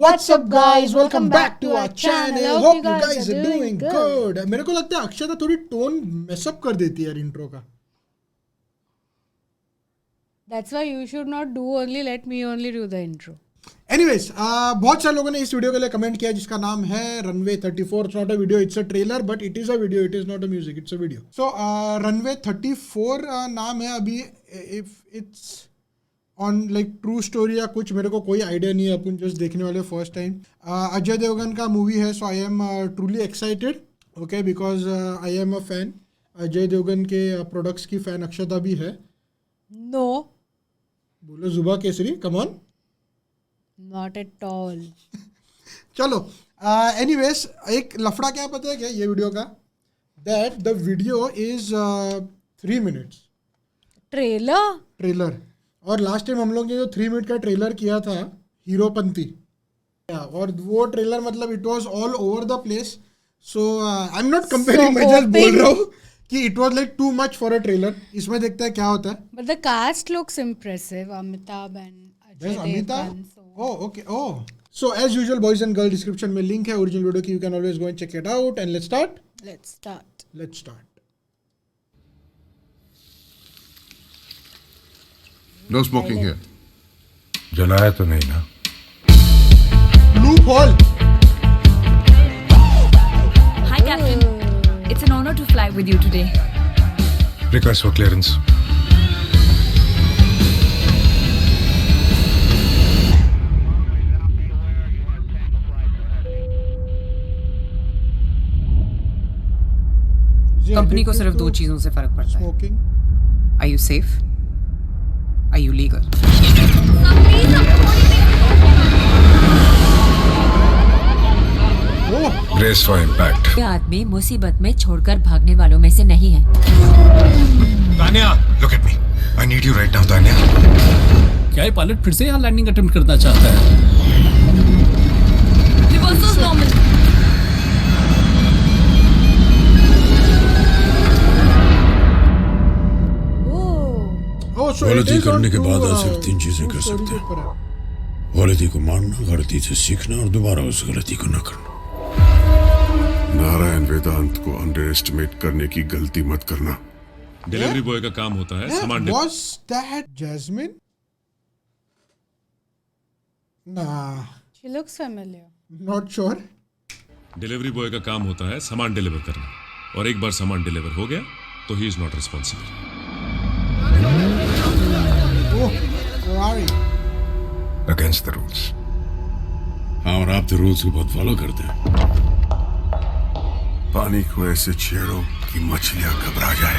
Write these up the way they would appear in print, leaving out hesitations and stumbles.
What's up guys, welcome back to our channel. Hope you guys are doing good. मेरे को लगता है अक्षता थोड़ी टोन मेसअप कर देती है यार इंट्रो का. That's why you should not do only, let me only do the intro. Anyways, बहुत सारे लोगों ने इस वीडियो के लिए कमेंट किया जिसका नाम है Runway 34. It's not a video, it's a trailer, but it is a video. It is not a music, it's a video. So Runway 34 नाम है अभी. If it's on like true story या कुछ मेरे को कोई आइडिया नहीं है, अपन जस्ट देखने वाले फर्स्ट टाइम. अजय देवगन का मूवी है, so I am truly excited. Okay, because I am a fan. Ajay Devgan के प्रोडक्ट्स की फैन अक्षता भी है. No, बोलो जुबा Kesari, come on. not at all. चलो, एनीवेज एक लफड़ा क्या पता है क्या ये वीडियो का, that the video is 3 minutes trailer. और लास्ट टाइम हम लोग ने जो 3 minute का ट्रेलर किया था हीरोपंती, और वो ट्रेलर मतलब it was all over the place. So I am not comparing, मैं जस्ट बोल रहा हूँ कि it was like too much for a trailer. इसमें देखते हैं क्या होता है. But the cast looks impressive. Amitabh and Ajay Devgan. Oh, okay. Oh. So as usual, boys and girls, description में link है original वीडियो की. You can always go and check it out. And let's start. Let's start. No smoking here. जलाया तो नहीं ना? Loophole. Hi, Captain. It's an honor to fly with you today. Request for clearance. Company को सिर्फ 2 चीजों से फर्क पड़ता है. Smoking. Are you safe? Are you legal? Brace for impact. ये आदमी मुसीबत में छोड़कर भागने वालों में से नहीं है. Tanya, look at me. I need you right now, Tanya. क्या ये पायलट फिर से यहाँ लैंडिंग अटेम्प्ट करना चाहता है? Reversals normal. Oh, so गलती it is करने on के true, बाद आप सिर्फ 3 चीजें कर true story सकते के ऊपर है. हैं. गलती को मानना, गलती से सीखना और दोबारा उस गलती को न करना. नारायण वेदांत को अंडर एस्टिमेट करने की गलती मत करना. डिलीवरी बॉय का काम होता है सामान Was that Jasmine? Nah, She looks familiar. not sure. Delivery boy का काम होता है सामान डिलीवर करना, और एक बार सामान डिलीवर हो गया तो he is not responsible. Oh, Ferrari. Against the rules. हाँ, और आप तो रूल्स को बहुत फॉलो करते हैं. पानी को ऐसे छेड़ो कि मछलियां घबरा जाए.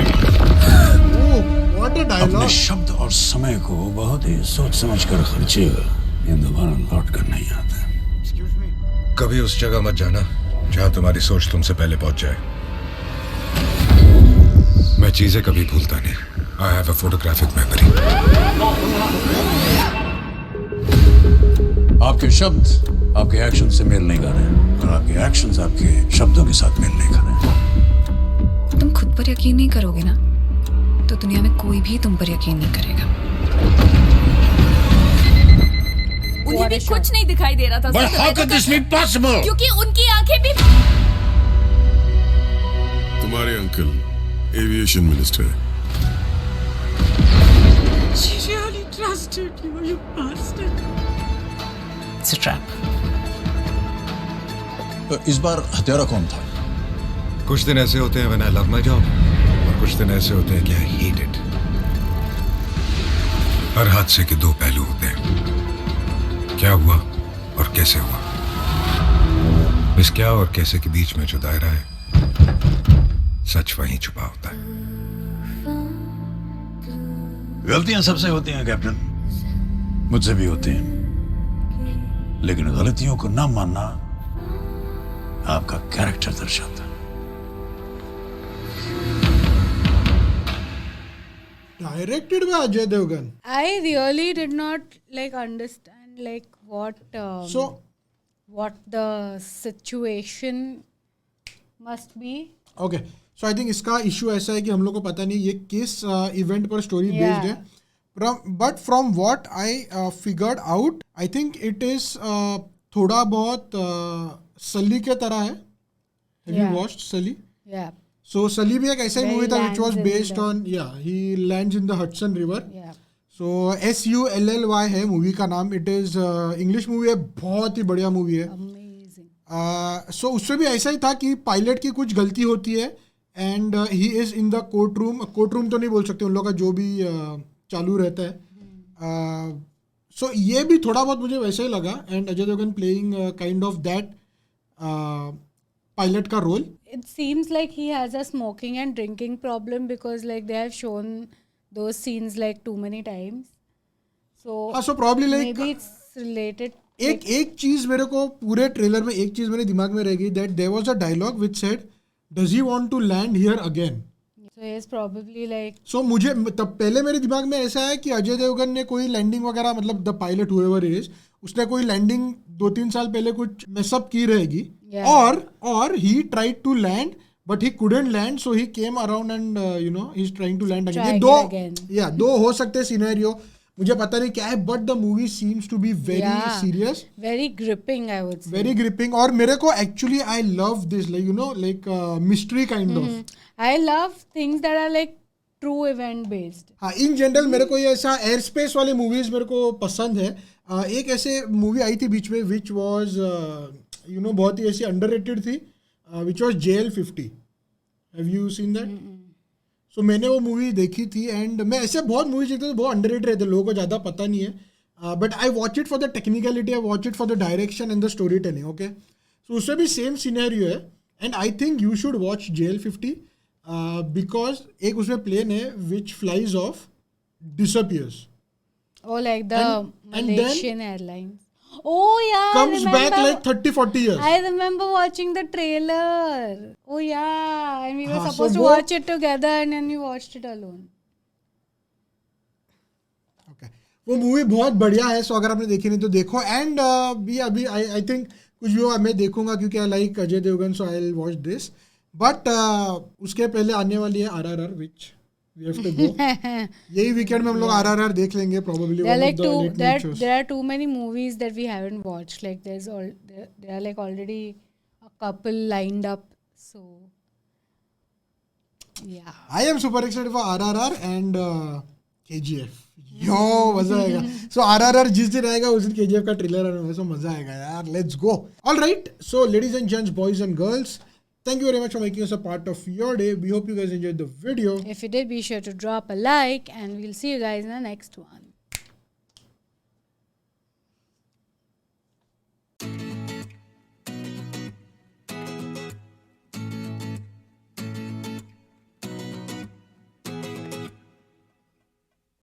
Oh, what a अपने dialogue. शब्द और समय को बहुत ही सोच समझ कर खर्चेगा. ये दोबारा लौट कर नहीं आता. कभी उस जगह मत जाना जहाँ तुम्हारी सोच तुमसे पहले पहुंच जाए. मैं चीजें कभी भूलता नहीं. I have a photographic memory. आपके शब्द आपके एक्शन से मेल नहीं खा रहे, और आपके एक्शंस आपके शब्दों के साथ मेल नहीं खा रहे. तुम खुद पर यकीन नहीं करोगे ना, तो दुनिया में कोई भी तुम पर यकीन नहीं करेगा. उन्हें भी कुछ नहीं दिखाई दे रहा था. But how could this be possible? क्योंकि उनकी आंखें भी. तुम्हारे अंकल एविएशन मिनिस्टर है. It's a trap. इस बार हत्यारा कौन था? कुछ दिन ऐसे होते हैं when I love my job, और कुछ दिन ऐसे होते हैं कि I hate it. हर हादसे के 2 पहलू होते हैं. क्या हुआ और कैसे हुआ. इस क्या और कैसे के बीच में जो दायरा है, सच वहीं छुपा होता है. गलतियां सबसे होती हैं कैप्टन, मुझसे भी होती हैं. लेकिन गलतियों को ना मानना आपका कैरेक्टर दर्शाता है. Directed by Ajay Devgan. I really did not understand what the situation must be. Okay. So I think इसका इशू ऐसा है कि हम लोग को पता नहीं ये किस इवेंट पर स्टोरी बेस्ड है. But from what I figured out, I think it is थोड़ा बहुत सली के तरह है. Have you Yeah. watched Sully? Yeah. So Sully भी एक ऐसा ही Where मूवी he था which was lands in based the- on, yeah, he lands in the Hudson River. Yeah. So SULLY है मूवी का नाम. It is इंग्लिश मूवी है, बहुत ही बढ़िया मूवी है. Amazing. सो उसमें भी ऐसा ही था कि पायलट की कुछ गलती होती है and he is in the court room तो नहीं बोल सकते उन लोग का जो भी चालू रहता है. सो ये भी थोड़ा बहुत मुझे वैसे ही लगा and Ajay Devgan playing kind of that pilot का role. It seems like he has a smoking and drinking problem because like they have shown those scenes like too many times. So हाँ, so probably like maybe it's related. एक चीज़ मेरे को पूरे trailer में एक चीज़ मेरे दिमाग में रह गई that there was a dialogue which said does he want to land here again. So he's probably like so मुझे तब पहले मेरे दिमाग में ऐसा है कि अजय देवगन ने कोई लैंडिंग वगैरह मतलब द पायलट हुएवर इज उसने कोई लैंडिंग 2-3 साल पहले कुछ मेसअप की रहेगी Yeah. और he tried to land but he couldn't land so he came around and he is trying to land again. Trying do it again. या दो हो सकते सिनेरियो, मुझे पता नहीं क्या है but the movie seems to be very Yeah. Serious, very gripping, I would say. Very gripping. और मेरे को actually I love this like mystery kind of. I love things that are like true event based. हाँ, in general मेरे को ये ऐसा air space वाले movies मेरे को पसंद है. एक ऐसे मूवी आई थी बीच में विच वाज बहुत ही ऐसी अंडररेटेड थी which was JL50. Have you seen that? So मैंने वो मूवी देखी थी एंड मैं ऐसे बहुत मूवीज देखता हूँ बहुत अंडररेटेड रहते हैं, लोगों को ज़्यादा पता नहीं है but I watch it for the technicality, I watch it for the direction and the story telling. Okay, so उसमें भी सेम सिनेरियो है and I think you should watch JL50 because एक उसमें प्लेन है which flies off disappears. Oh, like the And then Malaysian Airlines. Oh yeah, I Comes back remember. like 30-40 years. I remember watching the trailer. Oh yeah, and we were हाँ, so supposed to वो- watch it together, and then we watched it alone. Okay. वो movie बहुत बढ़िया है, सो अगर आपने देखी नहीं तो देखो. एंड भी अभी आई थिंक कुछ भी मैं देखूंगा क्योंकि I like Ajay Devgan, so I will watch this. But उसके पहले आने वाली है RRR which we have to go. यही वीकेंड में हम लोग RRR देख लेंगे probably. There are too many movies that we haven't watched. Like there are like already a couple lined up. So yeah. I am super excited for RRR and KGF. यो मजा आएगा. सो RRR जिस दिन आएगा उस दिन KGF का trailer आने वाला है, सो मजा आएगा यार. Let's go. All right, so ladies and gents, boys and girls, thank you very much for making us a part of your day. We hope you guys enjoyed the video. If you did, be sure to drop a like, and we'll see you guys in the next one.